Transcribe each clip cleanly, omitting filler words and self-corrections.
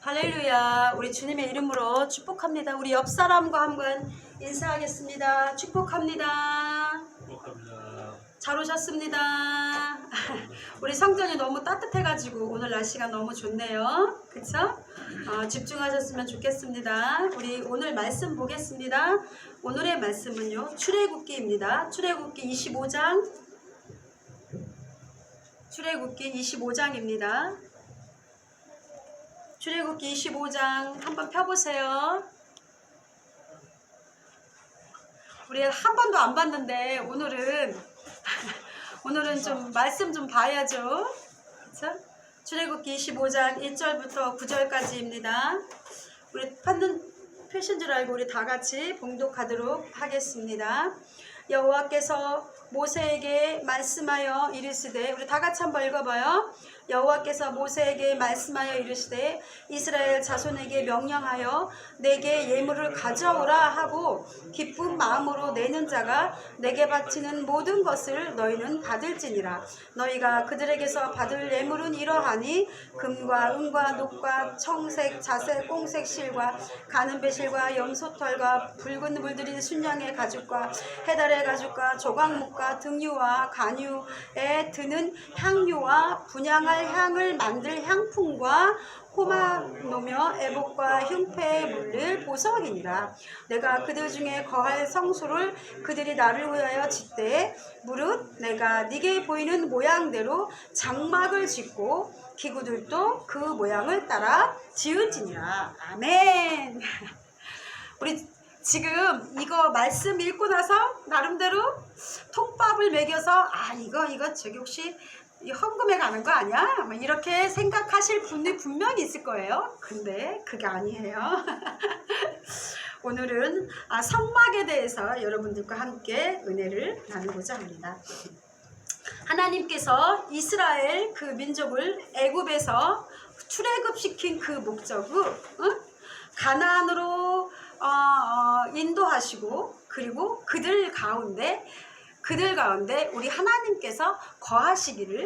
할렐루야. 우리 주님의 이름으로 축복합니다. 우리 옆 사람과 한번 인사하겠습니다. 축복합니다. 축복합니다. 잘 오셨습니다. 우리 성전이 너무 따뜻해가지고 오늘 날씨가 너무 좋네요. 그쵸? 집중하셨으면 좋겠습니다. 우리 오늘 말씀 보겠습니다. 오늘의 말씀은요, 출애굽기입니다. 출애굽기 25장. 출애굽기 25장입니다. 출애굽기 25장 한번 펴보세요. 우리 한 번도 안 봤는데 오늘은 좀 말씀 좀 봐야죠. 그렇죠? 출애굽기 25장 1절부터 9절까지입니다. 우리 펴신 줄 알고 우리 다 같이 봉독하도록 하겠습니다. 여호와께서 모세에게 말씀하여 이르시되, 우리 다 같이 한번 읽어봐요. 여호와께서 모세에게 말씀하여 이르시되 이스라엘 자손에게 명령하여 내게 예물을 가져오라 하고 기쁜 마음으로 내는 자가 내게 바치는 모든 것을 너희는 받을지니라. 너희가 그들에게서 받을 예물은 이러하니 금과 은과 녹과 청색, 자색, 꽁색 실과 가는 배실과 염소털과 붉은 물들인 순양의 가죽과 해달의 가죽과 조각목과 등유와 간유에 드는 향유와 분향할 향을 만들 향품과 호마노며 애복과 흉패에 물릴 보석이니라. 내가 그들 중에 거할 성소를 그들이 나를 위하여 짓되 무릇 내가 네게 보이는 모양대로 장막을 짓고 기구들도 그 모양을 따라 지을지니라. 아멘. 우리 지금 이거 말씀 읽고 나서 나름대로 통밥을 먹여서 이거 저기 혹시 헌금에 가는 거 아니야? 이렇게 생각하실 분이 분명히 있을 거예요. 근데 그게 아니에요. 오늘은 성막에 대해서 여러분들과 함께 은혜를 나누고자 합니다. 하나님께서 이스라엘 그 민족을 애굽에서 출애굽시킨 그 목적은 가나안으로 인도하시고, 그리고 그들 가운데 우리 하나님께서 거하시기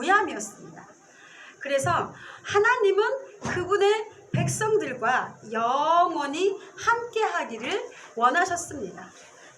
위함이었습니다. 그래서 하나님은 그분의 백성들과 영원히 함께 하기를 원하셨습니다.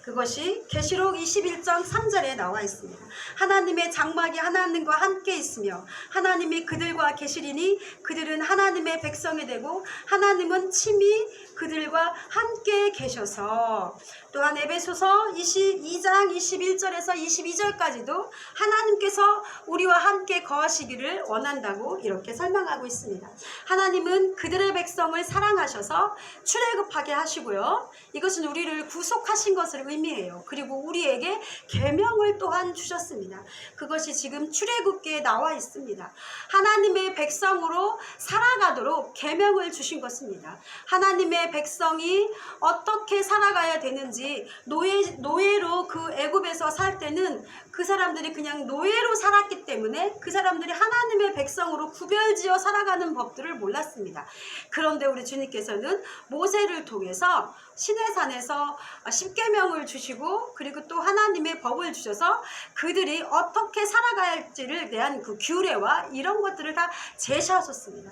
그것이 계시록 21장 3절에 나와 있습니다. 하나님의 장막이 하나님과 함께 있으며 하나님이 그들과 계시리니 그들은 하나님의 백성이 되고 하나님은 친히 그들과 함께 계셔서, 또한 에베소서 22장 21절에서 22절까지도 하나님께서 우리와 함께 거하시기를 원한다고 이렇게 설명하고 있습니다. 하나님은 그들의 백성을 사랑하셔서 출애굽하게 하시고요, 이것은 우리를 구속하신 것을 의미해요. 그리고 우리에게 계명을 또한 주셨습니다. 그것이 지금 출애굽기에 나와 있습니다. 하나님의 백성으로 살아가도록 계명을 주신 것입니다. 하나님의 백성이 어떻게 살아가야 되는지, 노예로 그 애굽에서 살 때는 그 사람들이 그냥 노예로 살았기 때문에 그 사람들이 하나님의 백성으로 구별지어 살아가는 법들을 몰랐습니다. 그런데 우리 주님께서는 모세를 통해서 시내산에서 십계명을 주시고, 그리고 또 하나님의 법을 주셔서 그들이 어떻게 살아가야 할지를 대한 그 규례와 이런 것들을 다 제시하셨습니다.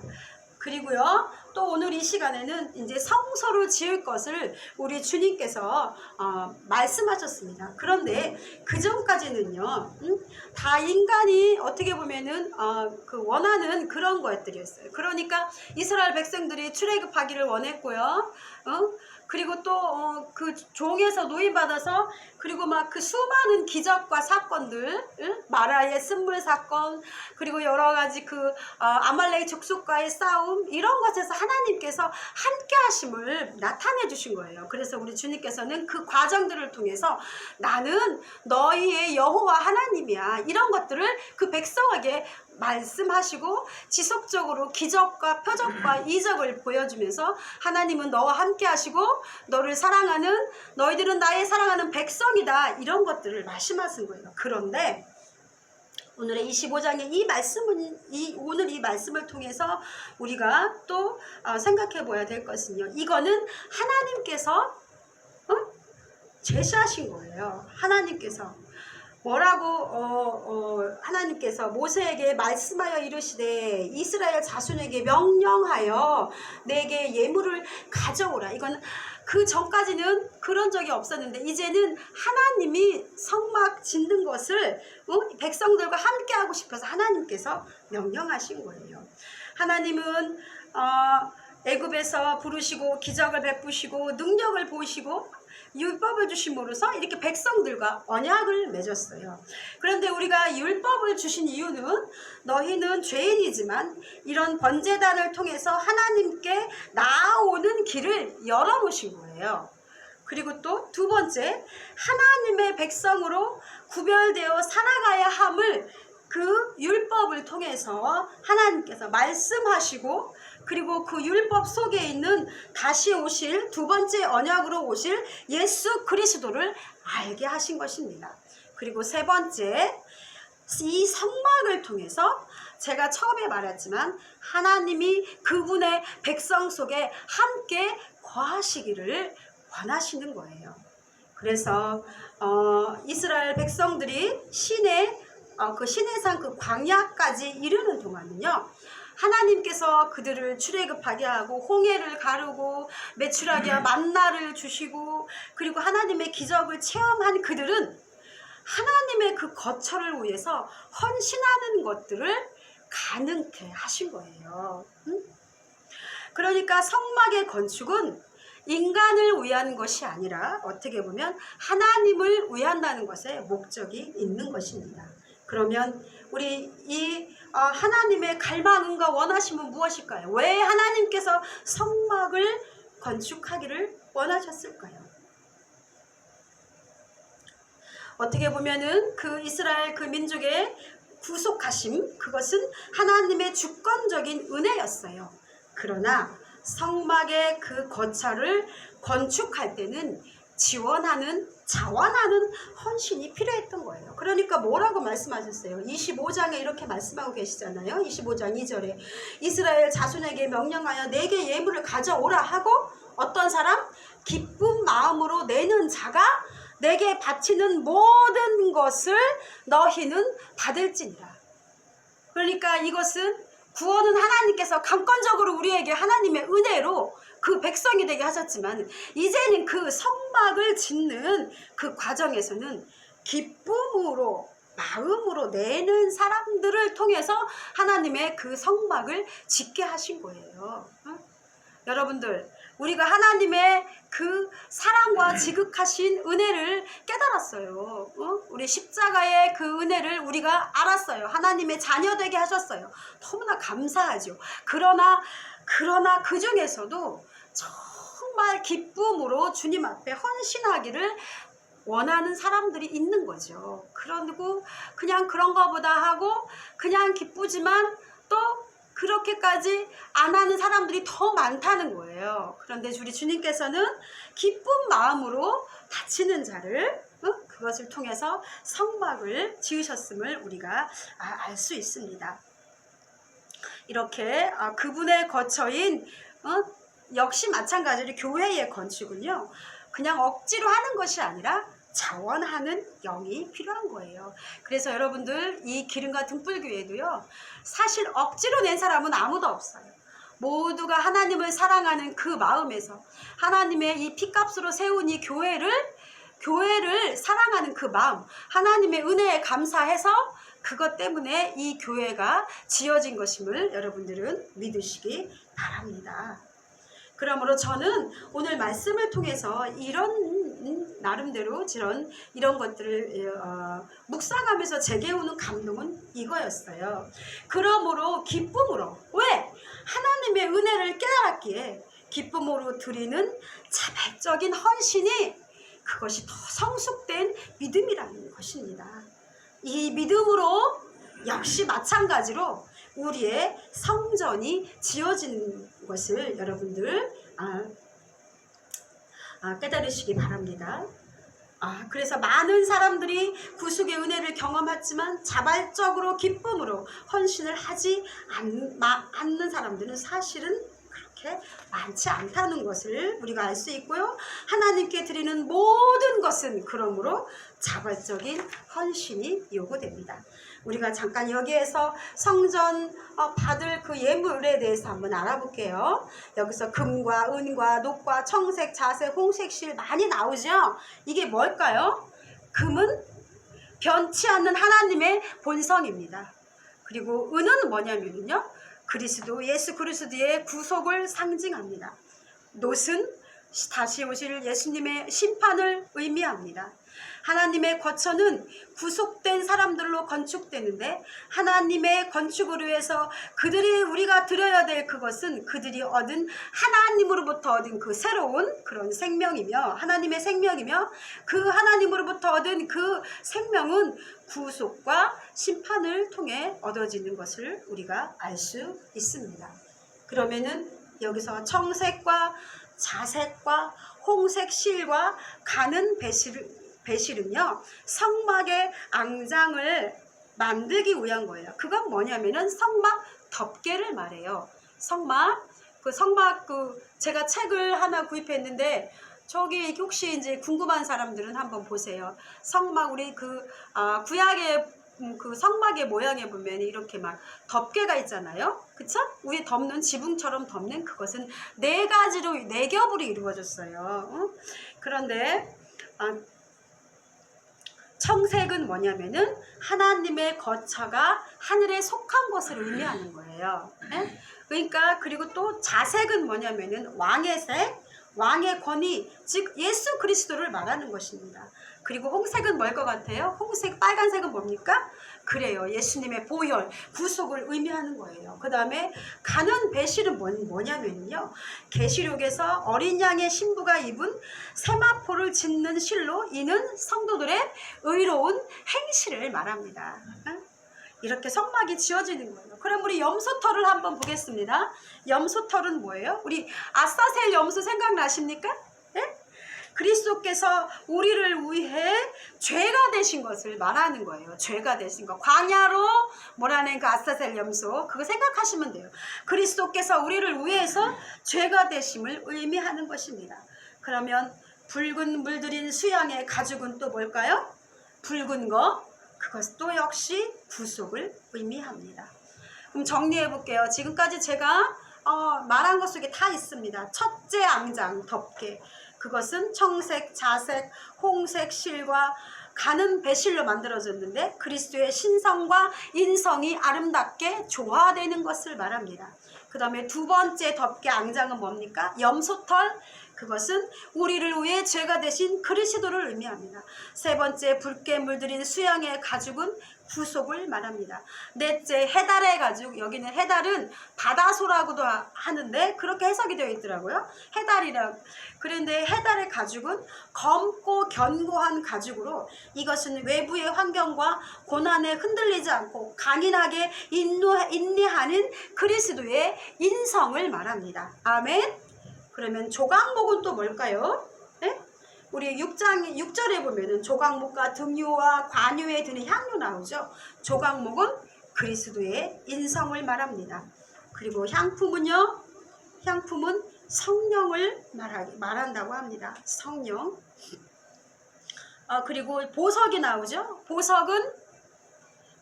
그리고요, 또 오늘 이 시간에는 이제 성소를 지을 것을 우리 주님께서 말씀하셨습니다. 그런데 그 전까지는요, 다 인간이 어떻게 보면은 그 원하는 그런 것들이었어요. 그러니까 이스라엘 백성들이 출애굽하기를 원했고요, 그리고 또 그 종에서 노임받아서, 그리고 막 그 수많은 기적과 사건들, 마라의 쓴물 사건, 그리고 여러 가지 그 아말렉 족속과의 싸움, 이런 것에서 하나님께서 함께 하심을 나타내 주신 거예요. 그래서 우리 주님께서는 그 과정들을 통해서 나는 너희의 여호와 하나님이야, 이런 것들을 그 백성에게 말씀하시고 지속적으로 기적과 표적과 이적을 보여주면서 하나님은 너와 함께 하시고 너희들은 나의 사랑하는 백성이다, 이런 것들을 말씀하신 거예요. 그런데 오늘의 25장의 오늘 이 말씀을 통해서 우리가 또 생각해 보아야 될 것은요, 이거는 하나님께서 제시하신 거예요. 하나님께서 뭐라고 하나님께서 모세에게 말씀하여 이르시되 이스라엘 자손에게 명령하여 내게 예물을 가져오라. 이건 그 전까지는 그런 적이 없었는데 이제는 하나님이 성막 짓는 것을 백성들과 함께 하고 싶어서 하나님께서 명령하신 거예요. 하나님은 애굽에서 부르시고 기적을 베푸시고 능력을 보이시고 율법을 주심으로써 이렇게 백성들과 언약을 맺었어요. 그런데 우리가 율법을 주신 이유는 너희는 죄인이지만 이런 번제단을 통해서 하나님께 나아오는 길을 열어놓으신 거예요. 그리고 또 두 번째, 하나님의 백성으로 구별되어 살아가야 함을 그 율법을 통해서 하나님께서 말씀하시고 그리고 그 율법 속에 있는 다시 오실 두 번째 언약으로 오실 예수 그리스도를 알게 하신 것입니다. 그리고 세 번째, 이 성막을 통해서 제가 처음에 말했지만 하나님이 그분의 백성 속에 함께 거하시기를 원하시는 거예요. 그래서 이스라엘 백성들이 그 시내산 그 광야까지 이르는 동안은요, 하나님께서 그들을 출애굽하게 하고 홍해를 가르고 메추라기와 만나를 주시고 그리고 하나님의 기적을 체험한 그들은 하나님의 그 거처를 위해서 헌신하는 것들을 가능케 하신 거예요. 그러니까 성막의 건축은 인간을 위한 것이 아니라 어떻게 보면 하나님을 위한다는 것에 목적이 있는 것입니다. 그러면 우리 이 하나님의 갈망과 원하심은 무엇일까요? 왜 하나님께서 성막을 건축하기를 원하셨을까요? 어떻게 보면은 그 이스라엘 그 민족의 구속하심, 그것은 하나님의 주권적인 은혜였어요. 그러나 성막의 그 거처를 건축할 때는 자원하는 헌신이 필요했던 거예요. 그러니까 뭐라고 말씀하셨어요? 25장에 이렇게 말씀하고 계시잖아요. 25장 2절에 이스라엘 자손에게 명령하여 내게 예물을 가져오라 하고 어떤 사람? 기쁜 마음으로 내는 자가 내게 바치는 모든 것을 너희는 받을지니라. 그러니까 이것은 구원은 하나님께서 강권적으로 우리에게 하나님의 은혜로 그 백성이 되게 하셨지만 이제는 그 성막을 짓는 그 과정에서는 기쁨으로 마음으로 내는 사람들을 통해서 하나님의 그 성막을 짓게 하신 거예요. 여러분들, 우리가 하나님의 그 사랑과 지극하신 은혜를 깨달았어요. 우리 십자가의 그 은혜를 우리가 알았어요. 하나님의 자녀되게 하셨어요. 너무나 감사하죠. 그러나 그 중에서도 정말 기쁨으로 주님 앞에 헌신하기를 원하는 사람들이 있는 거죠. 그리고 그냥 그런 거보다 하고 그냥 기쁘지만 또 그렇게까지 안 하는 사람들이 더 많다는 거예요. 그런데 우리 주님께서는 기쁜 마음으로 바치는 자를 그것을 통해서 성막을 지으셨음을 우리가 알 수 있습니다. 이렇게 그분의 거처인 역시 마찬가지로 교회의 건축은요, 그냥 억지로 하는 것이 아니라 자원하는 영이 필요한 거예요. 그래서 여러분들 이 기름과 등불교회도요, 사실 억지로 낸 사람은 아무도 없어요. 모두가 하나님을 사랑하는 그 마음에서 하나님의 이 피값으로 세운 이 교회를 사랑하는 그 마음, 하나님의 은혜에 감사해서 그것 때문에 이 교회가 지어진 것임을 여러분들은 믿으시기 바랍니다. 그러므로 저는 오늘 말씀을 통해서 이런 나름대로 이런 것들을 묵상하면서 제게 오는 감동은 이거였어요. 그러므로 기쁨으로, 왜? 하나님의 은혜를 깨달았기에 기쁨으로 드리는 자발적인 헌신이 그것이 더 성숙된 믿음이라는 것입니다. 이 믿음으로 역시 마찬가지로 우리의 성전이 지어지는 것을 여러분들 깨달으시기 바랍니다. 그래서 많은 사람들이 구속의 은혜를 경험했지만 자발적으로 기쁨으로 헌신을 하지 않는 사람들은 사실은 그렇게 많지 않다는 것을 우리가 알 수 있고요. 하나님께 드리는 모든 것은 그러므로 자발적인 헌신이 요구됩니다. 우리가 잠깐 여기에서 성전 받을 그 예물에 대해서 한번 알아볼게요. 여기서 금과 은과 녹과 청색, 자색, 홍색, 실 많이 나오죠. 이게 뭘까요? 금은 변치 않는 하나님의 본성입니다. 그리고 은은 뭐냐면요, 그리스도, 예수 그리스도의 구속을 상징합니다. 놋은 다시 오실 예수님의 심판을 의미합니다. 하나님의 거처는 구속된 사람들로 건축되는데, 하나님의 건축으로 해서 그들이 우리가 드려야 될 그것은 그들이 얻은 하나님으로부터 얻은 그 새로운 그런 생명이며, 하나님의 생명이며, 그 하나님으로부터 얻은 그 생명은 구속과 심판을 통해 얻어지는 것을 우리가 알 수 있습니다. 그러면은 여기서 청색과 자색과 홍색 실과 가는 배실은요, 성막의 앙장을 만들기 위한 거예요. 그건 뭐냐면은 성막 덮개를 말해요. 성막 제가 책을 하나 구입했는데, 저기 혹시 이제 궁금한 사람들은 한번 보세요. 성막, 우리 구약의 그 성막의 모양에 보면 이렇게 막 덮개가 있잖아요. 그쵸? 위에 덮는, 지붕처럼 덮는, 그것은 네 겹으로 이루어졌어요. 그런데 청색은 뭐냐면은 하나님의 거처가 하늘에 속한 것을 의미하는 거예요. 네? 그러니까, 그리고 또 자색은 뭐냐면은 왕의 색, 왕의 권위, 즉 예수 그리스도를 말하는 것입니다. 그리고 홍색은 뭘 것 같아요? 빨간색은 뭡니까? 그래요, 예수님의 보혈, 구속을 의미하는 거예요. 그 다음에 가는 배실은 뭐냐면요, 계시록에서 어린 양의 신부가 입은 세마포를 짓는 실로, 이는 성도들의 의로운 행실을 말합니다. 이렇게 성막이 지어지는 거예요. 그럼 우리 염소털을 한번 보겠습니다. 염소털은 뭐예요? 우리 아사셀 염소 생각나십니까? 네? 그리스도께서 우리를 위해 죄가 되신 것을 말하는 거예요. 죄가 되신 것. 광야로 몰아낸 그 아사셀 염소, 그거 생각하시면 돼요. 그리스도께서 우리를 위해서 죄가 되심을 의미하는 것입니다. 그러면 붉은 물들인 수양의 가죽은 또 뭘까요? 붉은 거, 그것도 역시 구속을 의미합니다. 그럼 정리해 볼게요. 지금까지 제가 말한 것 속에 다 있습니다. 첫째 앙장, 덮개, 그것은 청색, 자색, 홍색 실과 가는 배실로 만들어졌는데, 그리스도의 신성과 인성이 아름답게 조화되는 것을 말합니다. 그 다음에 두 번째 덮개 앙장은 뭡니까? 염소털, 그것은 우리를 위해 죄가 되신 그리스도를 의미합니다. 세 번째 붉게 물들인 수양의 가죽은 구속을 말합니다. 넷째 해달의 가죽, 여기는 해달은 바다소라고도 하는데 그렇게 해석이 되어 있더라고요. 해달이라고. 그런데 해달의 가죽은 검고 견고한 가죽으로, 이것은 외부의 환경과 고난에 흔들리지 않고 강인하게 인내하는 그리스도의 인성을 말합니다. 아멘. 그러면 조각목은 또 뭘까요? 네? 우리 6절에 보면은 조각목과 등유와 관유에 드는 향유 나오죠. 조각목은 그리스도의 인성을 말합니다. 그리고 향품은요, 향품은 성령을 말한다고 합니다. 성령. 그리고 보석이 나오죠. 보석은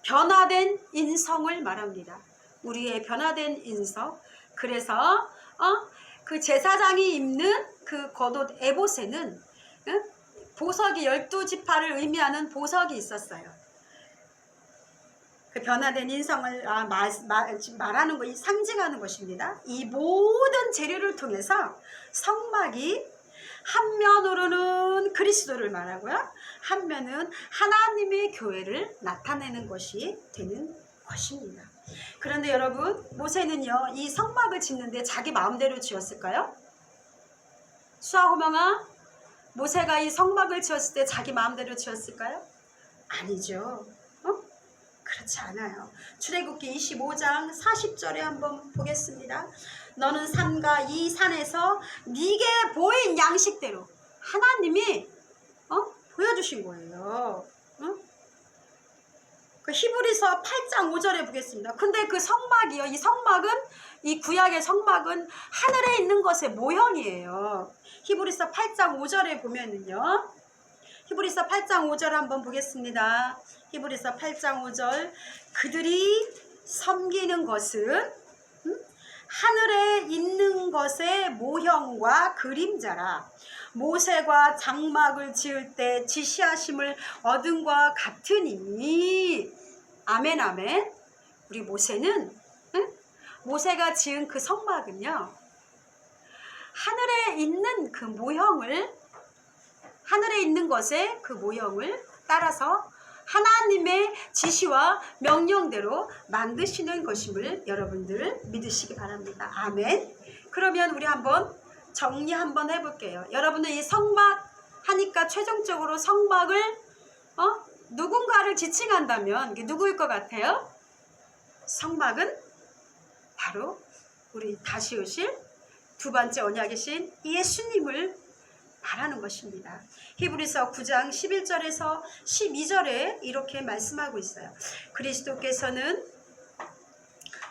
변화된 인성을 말합니다. 우리의 변화된 인성. 그래서 그 제사장이 입는 그 겉옷 에봇에는 보석이 12지파를 의미하는 보석이 있었어요. 그 변화된 인성을 말하는 것, 상징하는 것입니다. 이 모든 재료를 통해서 성막이 한 면으로는 그리스도를 말하고요, 한 면은 하나님의 교회를 나타내는 것이 되는 것입니다. 그런데 여러분, 모세는요, 이 성막을 짓는데 자기 마음대로 지었을까요? 수아호명아, 모세가 이 성막을 지었을 때 자기 마음대로 지었을까요? 아니죠. 그렇지 않아요. 출애굽기 25장 40절에 한번 보겠습니다. 너는 산과 이 산에서 네게 보인 양식대로, 하나님이 보여주신 거예요. 그 히브리서 8장 5절에 보겠습니다. 근데 그 성막이요. 이 성막은, 이 구약의 성막은 하늘에 있는 것의 모형이에요. 히브리서 8장 5절에 보면은요. 히브리서 8장 5절 한번 보겠습니다. 히브리서 8장 5절. 그들이 섬기는 것은 하늘에 있는 것의 모형과 그림자라. 모세가 장막을 지을 때 지시하심을 얻은 것 같으니. 아멘 아멘. 우리 모세는 모세가 지은 그 성막은요, 하늘에 있는 그 모형을, 하늘에 있는 것의 그 모형을 따라서 하나님의 지시와 명령대로 만드시는 것임을 여러분들 믿으시기 바랍니다. 아멘. 그러면 우리 한번 정리 한번 해볼게요. 여러분은 이 성막 하니까 최종적으로 성막을 누군가를 지칭한다면 이게 누구일 것 같아요? 성막은 바로 우리 다시 오실 두 번째 언약이신 예수님을 말하는 것입니다. 히브리서 9장 11절에서 12절에 이렇게 말씀하고 있어요. 그리스도께서는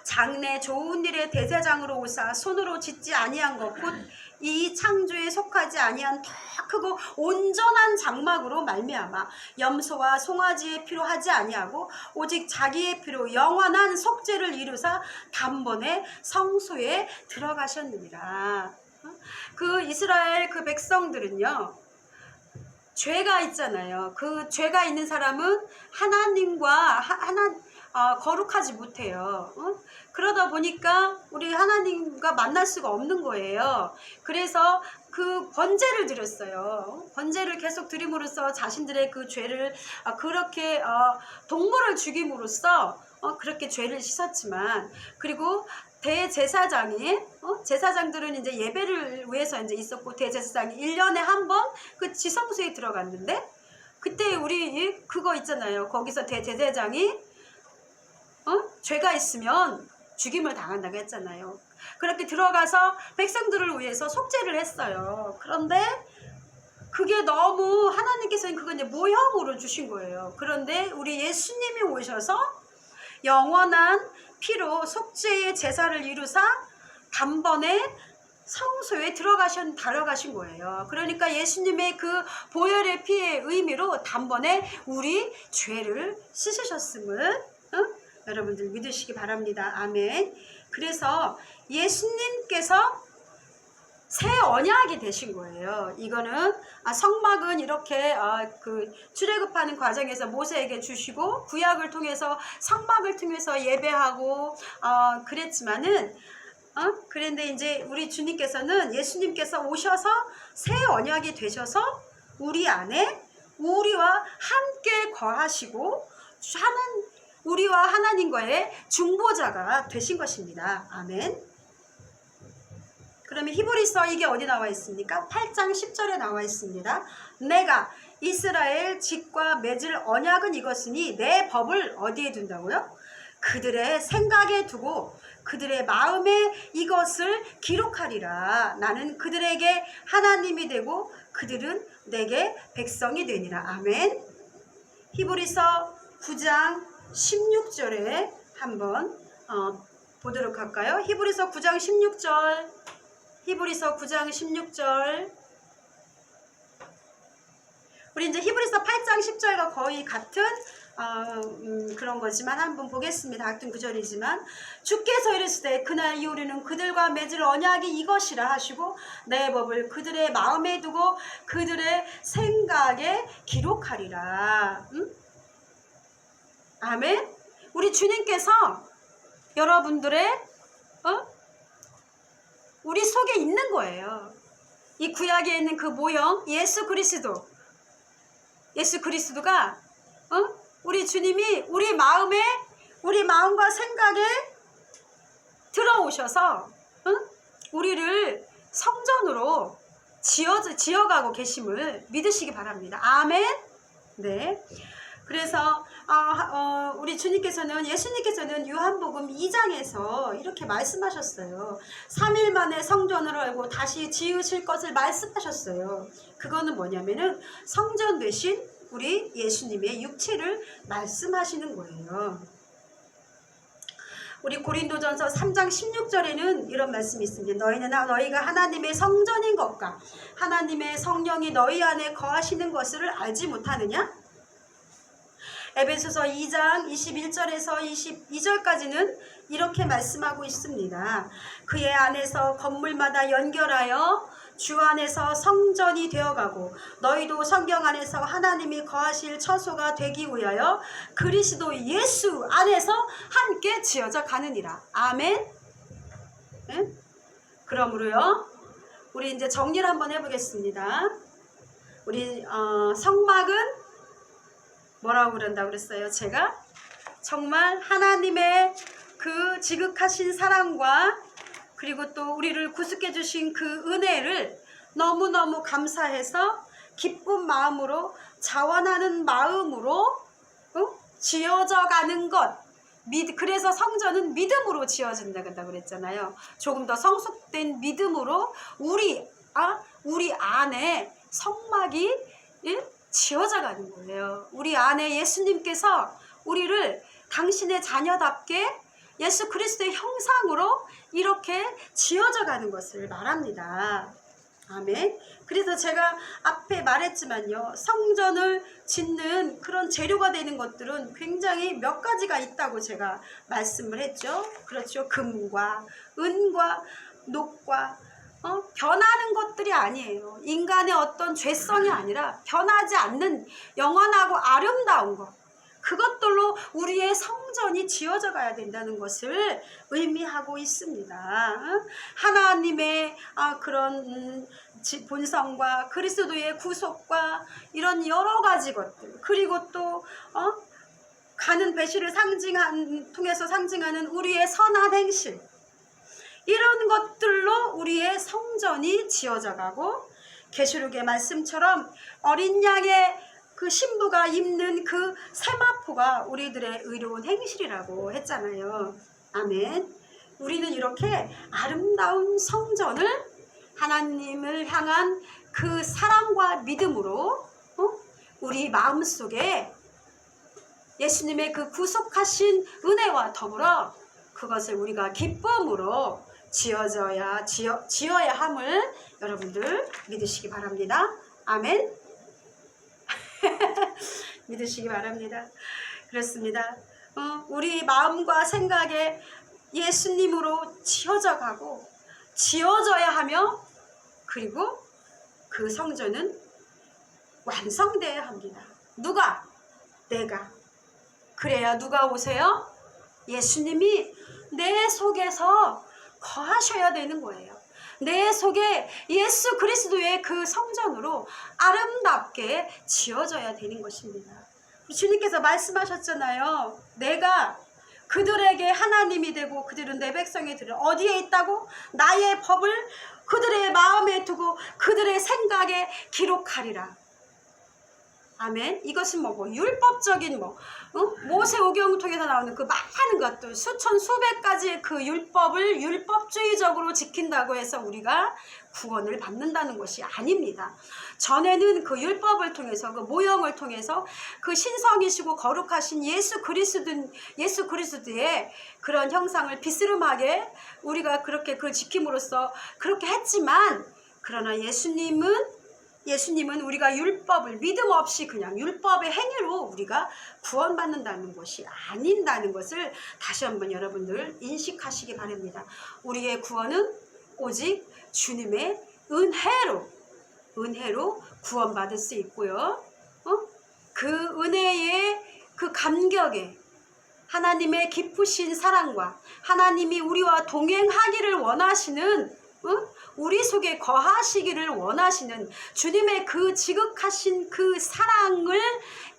장래 좋은 일의 대제장으로 오사 손으로 짓지 아니한 것 곧 이 창조에 속하지 아니한 더 크고 온전한 장막으로 말미암아 염소와 송아지의 피로 하지 아니하고 오직 자기의 피로 영원한 속죄를 이루사 단번에 성소에 들어가셨느니라. 그 이스라엘 그 백성들은요, 죄가 있잖아요. 그 죄가 있는 사람은 하나님과 거룩하지 못해요. 그러다 보니까 우리 하나님과 만날 수가 없는 거예요. 그래서 그 번제를 드렸어요. 번제를 계속 드림으로써 자신들의 그 죄를 그렇게 동물을 죽임으로써 그렇게 죄를 씻었지만, 그리고 대제사장이 제사장들은 이제 예배를 위해서 이제 있었고, 대제사장이 1년에 한 번 그 지성소에 들어갔는데, 그때 우리 그거 있잖아요. 거기서 대제사장이 죄가 있으면 죽임을 당한다고 했잖아요. 그렇게 들어가서 백성들을 위해서 속죄를 했어요. 그런데 그게 너무 하나님께서는 그건 이제 모형으로 주신 거예요. 그런데 우리 예수님이 오셔서 영원한 피로 속죄의 제사를 이루사 단번에 성소에 들어가신 거예요. 그러니까 예수님의 그 보혈의 피의 의미로 단번에 우리 죄를 씻으셨음을 여러분들 믿으시기 바랍니다. 아멘. 그래서 예수님께서 새 언약이 되신 거예요. 이거는 성막은 이렇게 그 출애굽하는 과정에서 모세에게 주시고, 구약을 통해서 성막을 통해서 예배하고 그랬지만은 그런데 이제 우리 주님께서는, 예수님께서 오셔서 새 언약이 되셔서 우리 안에 우리와 함께 거하시고 우리와 하나님과의 중보자가 되신 것입니다. 아멘. 그러면 히브리서 이게 어디 나와 있습니까? 8장 10절에 나와 있습니다. 내가 이스라엘 집과 맺을 언약은 이것이니 내 법을 어디에 둔다고요? 그들의 생각에 두고 그들의 마음에 이것을 기록하리라. 나는 그들에게 하나님이 되고 그들은 내게 백성이 되니라. 아멘. 히브리서 9장 16절에 한번 보도록 할까요? 히브리서 9장 16절. 히브리서 9장 16절. 우리 이제 히브리서 8장 10절과 거의 같은 그런 거지만 한번 보겠습니다. 같은 구절이지만, 주께서 이르시되 그날 이후로는 그들과 맺을 언약이 이것이라 하시고 내 법을 그들의 마음에 두고 그들의 생각에 기록하리라. 아멘. 우리 주님께서 여러분들의 우리 속에 있는 거예요. 이 구약에 있는 그 모형 예수 그리스도가 우리 주님이 우리 마음과 생각에 들어오셔서 우리를 성전으로 지어가고 계심을 믿으시기 바랍니다. 아멘. 네. 그래서 우리 주님께서는, 예수님께서는 요한복음 2장에서 이렇게 말씀하셨어요. 3일 만에 성전을 열고 다시 지으실 것을 말씀하셨어요. 그거는 뭐냐면은 성전 되신 우리 예수님의 육체를 말씀하시는 거예요. 우리 고린도전서 3장 16절에는 이런 말씀이 있습니다. 너희가 하나님의 성전인 것과 하나님의 성령이 너희 안에 거하시는 것을 알지 못하느냐? 에베소서 2장 21절에서 22절까지는 이렇게 말씀하고 있습니다. 그의 안에서 건물마다 연결하여 주 안에서 성전이 되어가고 너희도 성경 안에서 하나님이 거하실 처소가 되기 위하여 그리스도 예수 안에서 함께 지어져 가느니라. 아멘. 네? 그러므로요, 우리 이제 정리를 한번 해보겠습니다. 우리 성막은 뭐라고 그런다고 그랬어요? 제가 정말 하나님의 그 지극하신 사랑과 그리고 또 우리를 구속해 주신 그 은혜를 너무너무 감사해서 기쁜 마음으로 자원하는 마음으로 지어져 가는 것. 그래서 성전은 믿음으로 지어진다고 그랬잖아요. 조금 더 성숙된 믿음으로 우리 안에 성막이 지어져 가는 거예요. 우리 안에 예수님께서 우리를 당신의 자녀답게 예수 그리스도의 형상으로 이렇게 지어져 가는 것을 말합니다. 아멘. 그래서 제가 앞에 말했지만요, 성전을 짓는 그런 재료가 되는 것들은 굉장히 몇 가지가 있다고 제가 말씀을 했죠. 그렇죠. 금과 은과 녹과 변하는 것들이 아니에요. 인간의 어떤 죄성이 아니라 변하지 않는 영원하고 아름다운 것, 그것들로 우리의 성전이 지어져 가야 된다는 것을 의미하고 있습니다. 하나님의 그런 본성과 그리스도의 구속과 이런 여러 가지 것들, 그리고 또 가는 배실을 통해서 상징하는 우리의 선한 행실, 이런 것들로 우리의 성전이 지어져 가고, 계시록의 말씀처럼 어린 양의 그 신부가 입는 그 세마포가 우리들의 의로운 행실이라고 했잖아요. 아멘. 우리는 이렇게 아름다운 성전을 하나님을 향한 그 사랑과 믿음으로 우리 마음속에 예수님의 그 구속하신 은혜와 더불어 그것을 우리가 기쁨으로 지어야 함을 여러분들 믿으시기 바랍니다. 아멘. 믿으시기 바랍니다. 그렇습니다. 우리 마음과 생각에 예수님으로 지어져 가고 지어져야 하며, 그리고 그 성전은 완성되어야 합니다. 누가? 내가. 그래야 누가 오세요? 예수님이 내 속에서 거하셔야 되는 거예요. 내 속에 예수 그리스도의 그 성전으로 아름답게 지어져야 되는 것입니다. 주님께서 말씀하셨잖아요. 내가 그들에게 하나님이 되고 그들은 내 백성이 되려. 어디에 있다고? 나의 법을 그들의 마음에 두고 그들의 생각에 기록하리라. 아멘. 이것은 뭐고? 율법적인 모세오경을 통해서 나오는 그 많은 것들, 수천 수백 가지의 그 율법을 율법주의적으로 지킨다고 해서 우리가 구원을 받는다는 것이 아닙니다. 전에는 그 율법을 통해서, 그 모형을 통해서 그 신성이시고 거룩하신 예수 그리스도의 그런 형상을 비스름하게 우리가 그렇게 그 지킴으로써 그렇게 했지만, 그러나 예수님은 우리가 율법을 믿음 없이 그냥 율법의 행위로 우리가 구원받는다는 것이 아닌다는 것을 다시 한번 여러분들 인식하시기 바랍니다. 우리의 구원은 오직 주님의 은혜로 구원받을 수 있고요. 그 은혜의 그 감격에 하나님의 깊으신 사랑과 하나님이 우리와 동행하기를 원하시는, 우리 속에 거하시기를 원하시는 주님의 그 지극하신 그 사랑을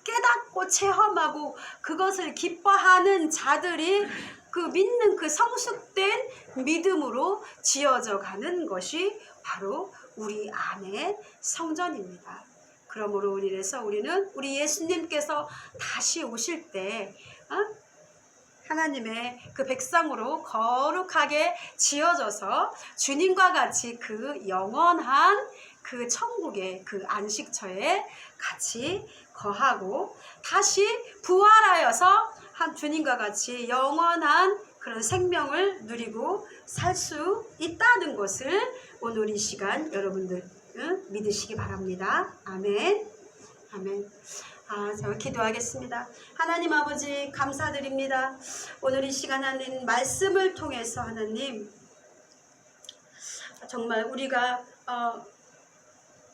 깨닫고 체험하고 그것을 기뻐하는 자들이 그 믿는 그 성숙된 믿음으로 지어져 가는 것이 바로 우리 안의 성전입니다. 그러므로 우리는 우리 예수님께서 다시 오실 때 하나님의 그 백성으로 거룩하게 지어져서 주님과 같이 그 영원한 그 천국의 그 안식처에 같이 거하고 다시 부활하여서 한 주님과 같이 영원한 그런 생명을 누리고 살 수 있다는 것을 오늘 이 시간 여러분들 믿으시기 바랍니다. 아멘. 아멘. 저 기도하겠습니다. 하나님 아버지 감사드립니다. 오늘 이 시간 하나님 말씀을 통해서 하나님 정말 우리가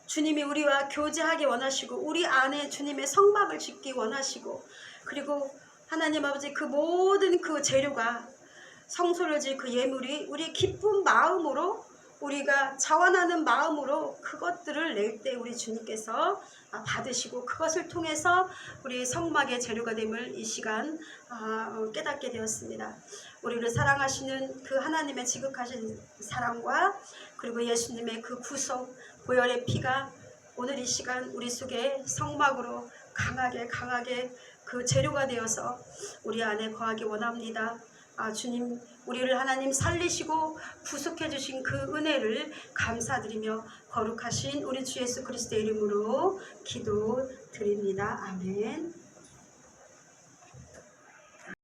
주님이 우리와 교제하기 원하시고 우리 안에 주님의 성막을 짓기 원하시고 그리고 하나님 아버지 그 모든 그 재료가 성소를 질 그 예물이 우리 기쁜 마음으로 우리가 자원하는 마음으로 그것들을 낼 때 우리 주님께서 받으시고 그것을 통해서 우리 성막의 재료가 됨을 이 시간 깨닫게 되었습니다. 우리를 사랑하시는 그 하나님의 지극하신 사랑과 그리고 예수님의 그 구속 보혈의 피가 오늘 이 시간 우리 속에 성막으로 강하게 그 재료가 되어서 우리 안에 거하기 원합니다. 주님 우리를 하나님 살리시고 구속해 주신 그 은혜를 감사드리며 거룩하신 우리 주 예수 그리스도의 이름으로 기도드립니다. 아멘.